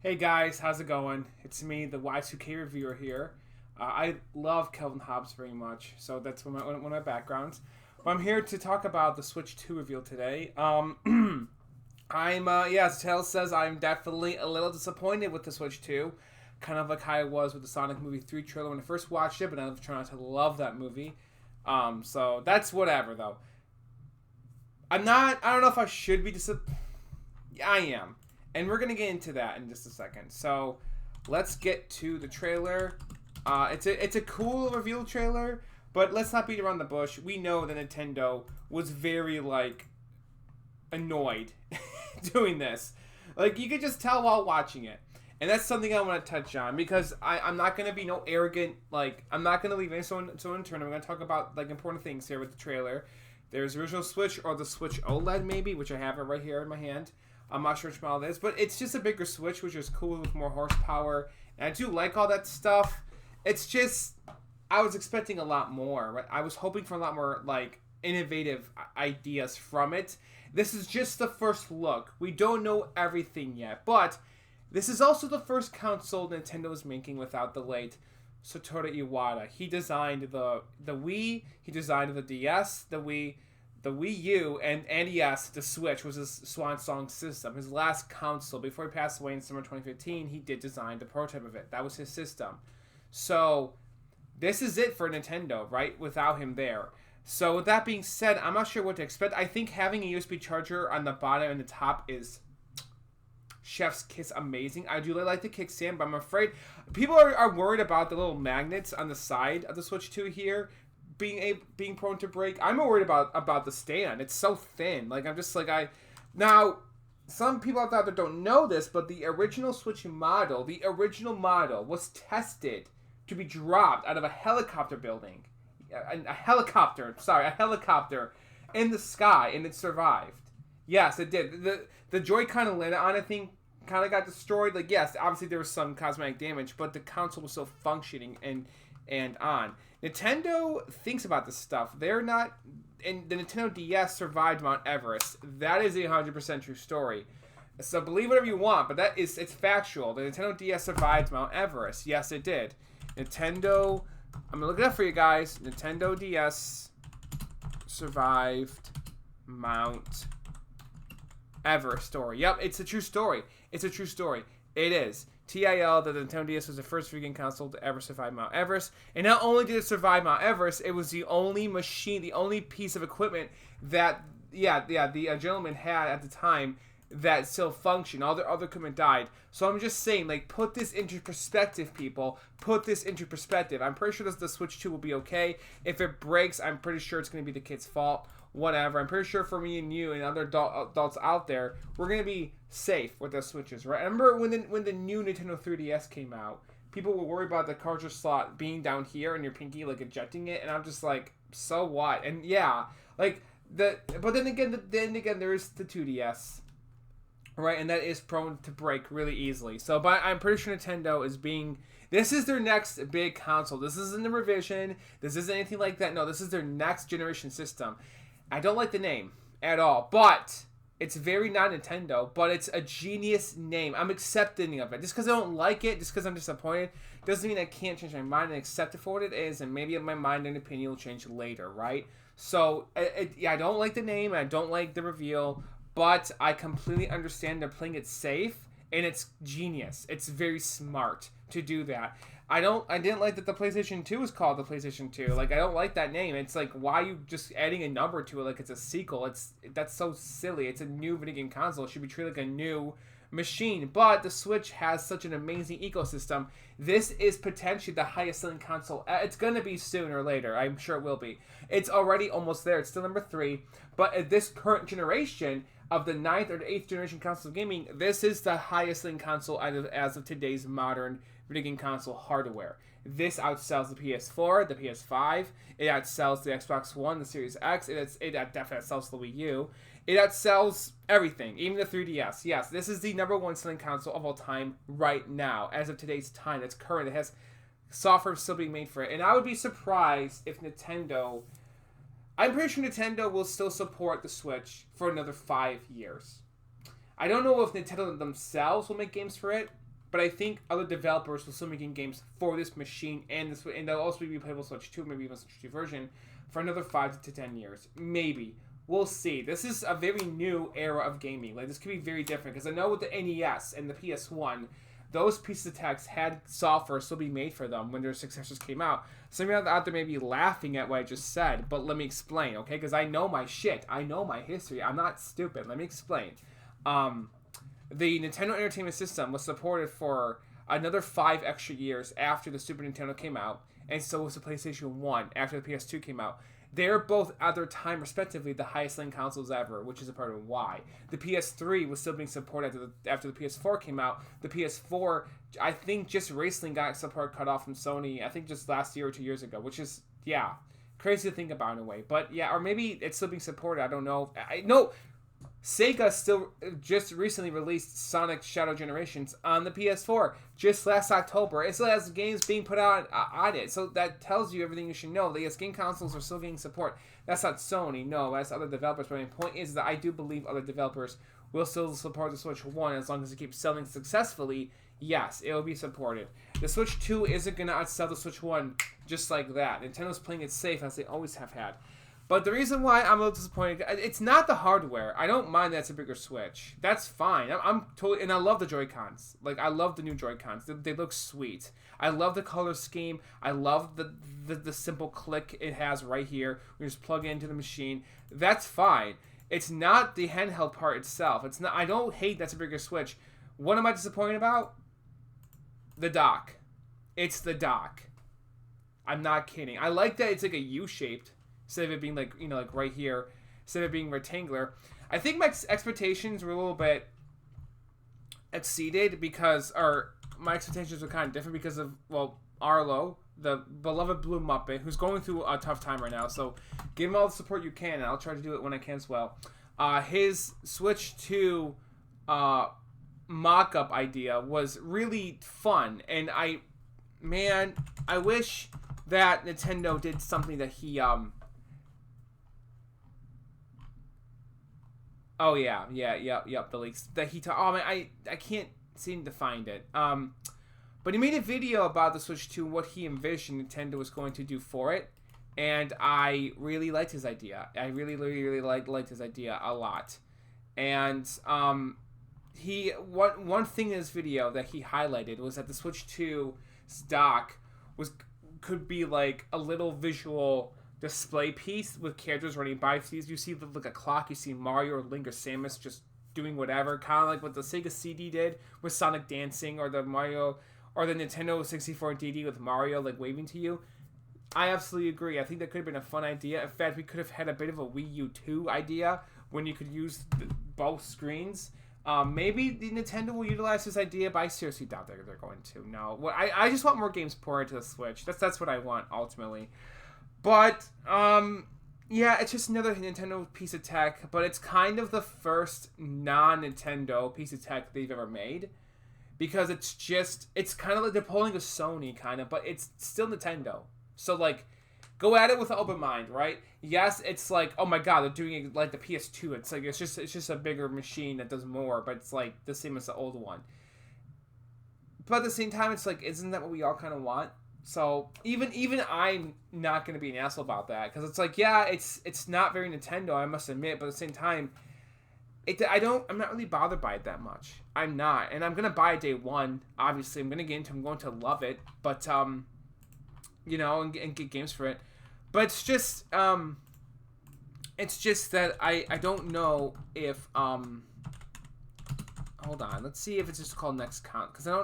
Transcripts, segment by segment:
Hey guys, how's it going? It's me, the Y2K reviewer here. I love Kelvin Hobbs very much, so that's one of my backgrounds. But I'm here to talk about the Switch 2 reveal today. As Tails says, I'm definitely a little disappointed with the Switch 2. Kind of like how I was with the Sonic Movie 3 trailer when I first watched it, but I'm trying to love that movie. So that's whatever, though. I don't know if I should be disappointed. I am. And we're going to get into that in just a second. So let's get to the trailer. It's a cool reveal trailer, but let's not beat around the bush. We know that Nintendo was very, annoyed doing this. Like, you could just tell while watching it. And that's something I want to touch on because I'm not going to be no arrogant, I'm not going to leave any stone unturned. I'm going to talk about, important things here with the trailer. There's the original Switch or the Switch OLED, maybe, which I have it right here in my hand. I'm not sure which model it is, but it's just a bigger Switch, which is cool with more horsepower. And I do like all that stuff. It's just, I was expecting a lot more. Right? I was hoping for a lot more, innovative ideas from it. This is just the first look. We don't know everything yet, but this is also the first console Nintendo is making without the late Satoru Iwata. He designed the Wii, he designed the DS, the Wii U, and NES, the Switch, was his swan song system. His last console, before he passed away in summer 2015, he did design the prototype of it. That was his system. So, this is it for Nintendo, right? Without him there. So, with that being said, I'm not sure what to expect. I think having a USB charger on the bottom and the top is chef's kiss amazing. I do like the kickstand, but I'm afraid people are worried about the little magnets on the side of the Switch 2 here being prone to break. I'm worried about the stand. It's so thin. Now some people out there don't know this, but the original Switch model, was tested to be dropped out of a helicopter building. A helicopter in the sky, and it survived. Yes, it did. The Joy-Con and landed on it thing kind of got destroyed. Yes, obviously there was some cosmetic damage, but the console was still functioning and on. Nintendo thinks about this stuff. They're not, and the Nintendo DS survived Mount Everest. That is a 100% true story. So believe whatever you want, but it's factual. The Nintendo DS survived Mount Everest. Yes, it did. Nintendo, I'm gonna look it up for you guys. Nintendo DS survived Mount Everest story. Yep, it's a true story. It is. TIL, the Nintendo DS was the first video game console to ever survive Mount Everest. And not only did it survive Mount Everest, it was the only machine, the only piece of equipment that, the gentleman had at the time that still functioned. All the other equipment died. So I'm just saying, put this into perspective, people. Put this into perspective. I'm pretty sure the Switch 2 will be okay. If it breaks, I'm pretty sure it's going to be the kid's fault. Whatever. I'm pretty sure for me and you and other adults out there, we're going to be safe with those Switches, right? I remember when the new Nintendo 3DS came out, people were worried about the cartridge slot being down here and your pinky, ejecting it, and I'm just like, so what? And yeah, but then again, there is the 2DS, right? And that is prone to break really easily. So, but I'm pretty sure Nintendo is being... This is their next big console. This isn't a revision. This isn't anything like that. No, this is their next generation system. I don't like the name at all, but it's very not Nintendo, but it's a genius name. I'm accepting of it. Just because I don't like it, just because I'm disappointed, doesn't mean I can't change my mind and accept it for what it is, and maybe my mind and opinion will change later, right? So, I don't like the name, I don't like the reveal, but I completely understand they're playing it safe, and it's genius. It's very smart to do that. I didn't like that the PlayStation 2 is called the PlayStation 2. I don't like that name. It's why are you just adding a number to it it's a sequel? That's so silly. It's a new video game console. It should be treated like a new machine. But the Switch has such an amazing ecosystem. This is potentially the highest selling console. It's going to be sooner or later. I'm sure it will be. It's already almost there. It's still number 3. But at this current generation of the 9th or the 8th generation console of gaming, this is the highest selling console as of today's modern video game console hardware. This outsells the PS4, the PS5. It outsells the Xbox One, the Series X. It definitely outsells the Wii U. It outsells everything, even the 3DS. Yes, this is the number one selling console of all time right now, as of today's time. It's current. It has software still being made for it. And I would be surprised if Nintendo... I'm pretty sure Nintendo will still support the Switch for another 5 years. I don't know if Nintendo themselves will make games for it. but I think other developers will still be making games for this machine and they'll also be playable Switch 2, maybe even Switch 2 version for another 5 to 10 years, maybe. We'll see. This is a very new era of gaming. Like, this could be very different because I know with the NES and the PS1, those pieces of text had software still be made for them when their successors came out. Some of you out there may be laughing at what I just said, but let me explain, okay? Because I know my shit. I know my history. I'm not stupid. Let me explain. The Nintendo Entertainment System was supported for another 5 extra years after the Super Nintendo came out, and so was the PlayStation 1 after the PS2 came out. They're both, at their time, respectively, the highest-selling consoles ever, which is a part of why. The PS3 was still being supported after the PS4 came out. The PS4, I think, just recently got support cut off from Sony, I think just last year or 2 years ago, which is, yeah, crazy to think about in a way. But, yeah, or maybe it's still being supported, I don't know. No, Sega still just recently released Sonic Shadow Generations on the PS4 just last October. It still has games being put out on it, so that tells you everything you should know. The game consoles are still getting support. That's not Sony, no, that's other developers. But my point is that I do believe other developers will still support the Switch 1 as long as it keeps selling successfully. Yes, it will be supported. The Switch 2 isn't going to outsell the Switch 1 just like that. Nintendo's playing it safe as they always have had. But the reason why I'm a little disappointed, it's not the hardware. I don't mind that it's a bigger Switch. That's fine. I'm totally, and I love the Joy-Cons. Like, I love the new Joy-Cons. They look sweet. I love the color scheme. I love the simple click it has right here. We just plug it into the machine. That's fine. It's not the handheld part itself. It's not. I don't hate that's a bigger Switch. What am I disappointed about? The dock. It's the dock. I'm not kidding. I like that it's like a U-shaped. Instead of it being like, like right here, instead of it being rectangular. I think my expectations were a little bit exceeded my expectations were kind of different because of, well, Arlo, the beloved Blue Muppet, who's going through a tough time right now. So give him all the support you can, and I'll try to do it when I can as well. His Switch 2 mock-up idea was really fun, and I wish that Nintendo did something that he, Oh yeah, the leaks that he oh man, I can't seem to find it. But he made a video about the Switch 2, what he envisioned Nintendo was going to do for it, and I really liked his idea. I really liked his idea a lot. And one thing in his video that he highlighted was that the Switch 2's dock could be like a little visual display piece with characters running by. You see like a clock, you see Mario or Link or Samus just doing whatever, kind of like what the Sega CD did with Sonic dancing, or the Mario or the Nintendo 64 DD with Mario like waving to you. I absolutely agree. I think that could have been a fun idea. In fact, we could have had a bit of a Wii U 2 idea when you could use both screens. Maybe the Nintendo will utilize this idea, but I seriously doubt they're going to. No, I just want more games poured into the Switch. That's what I want ultimately. But, yeah, it's just another Nintendo piece of tech, but it's kind of the first non-Nintendo piece of tech they've ever made, because it's kind of like they're pulling a Sony, kind of, but it's still Nintendo. So, like, go at it with an open mind, right? Yes, it's like, oh my god, they're doing it like the PS2. It's like, it's just a bigger machine that does more, but it's like the same as the old one. But at the same time, it's like, isn't that what we all kind of want? So even I'm not going to be an asshole about that, because it's like, yeah, it's not very Nintendo, I must admit, but at the same time, I'm not really bothered by it that much. I'm not, and I'm going to buy it day one. Obviously, I'm going to love it, but and get games for it. But it's just that I don't know if hold on, let's see if it's just called Next Count, because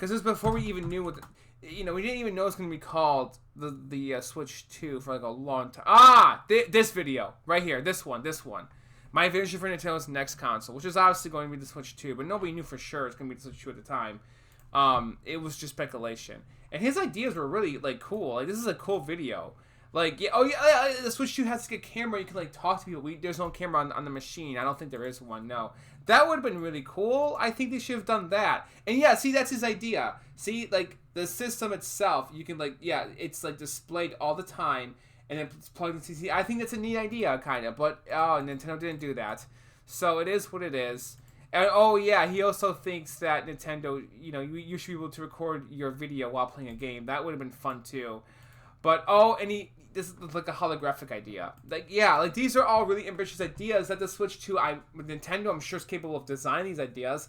this was before we even knew what we didn't even know it was going to be called the Switch 2 for like a long time. This video right here, this one. My vision for Nintendo's next console, which is obviously going to be the Switch 2, but nobody knew for sure it's going to be the Switch 2 at the time. It was just speculation, and his ideas were really like cool. Like, this is a cool video. Like, the Switch 2 has like a camera. You can like talk to people. There's no camera on the machine. I don't think there is one. No, that would have been really cool. I think they should have done that. And yeah, see, that's his idea. See, like the system itself, you can like, yeah, it's like displayed all the time, and then it's plugged into CC. I think that's a neat idea, kind of. But Nintendo didn't do that, so it is what it is. And oh yeah, he also thinks that Nintendo, you should be able to record your video while playing a game. That would have been fun too. But this is like a holographic idea. Like yeah, like these are all really ambitious ideas that the Switch 2, Nintendo, I'm sure is capable of designing these ideas.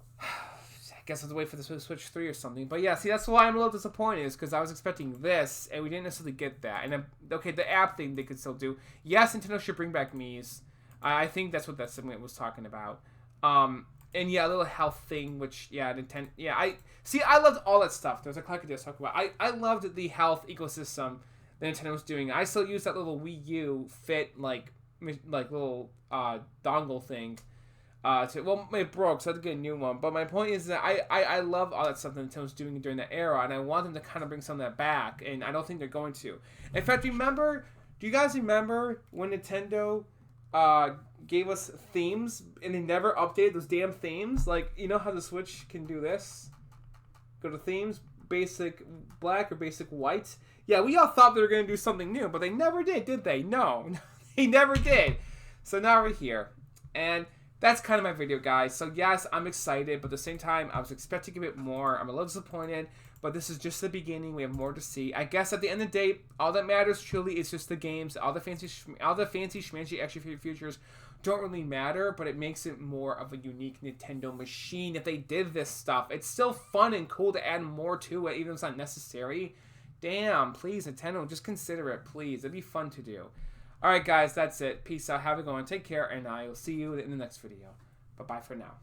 I guess I have to wait for the Switch 3 or something. But yeah, see, that's why I'm a little disappointed, is because I was expecting this, and we didn't necessarily get that. And then, okay, the app thing they could still do. Yes, Nintendo should bring back Mii's. I think that's what that segment was talking about. And yeah, a little health thing, which, yeah, Nintendo, yeah, I loved all that stuff. There's a collector to talk about. I loved the health ecosystem that Nintendo was doing. I still use that little Wii U Fit, like little dongle thing. Well, it broke, so I had to get a new one. But my point is that I love all that stuff that Nintendo was doing during that era, and I want them to kind of bring some of that back, and I don't think they're going to. In fact, do you guys remember when Nintendo gave us themes, and they never updated those damn themes? Like, you know how the Switch can do this? Go to themes, basic black or basic white. Yeah, we all thought they were going to do something new, but they never did they? No, they never did. So now we're here, and that's kind of my video, guys. So yes, I'm excited, but at the same time, I was expecting a bit more. I'm a little disappointed, but this is just the beginning. We have more to see. I guess at the end of the day, all that matters truly is just the games. All the fancy schmancy extra features don't really matter, but it makes it more of a unique Nintendo machine if they did this stuff. It's still fun and cool to add more to it, even if it's not necessary. Damn, please, Nintendo, just consider it, please. It'd be fun to do. Alright guys, that's it. Peace out, have a good one, take care, and I will see you in the next video. Bye-bye for now.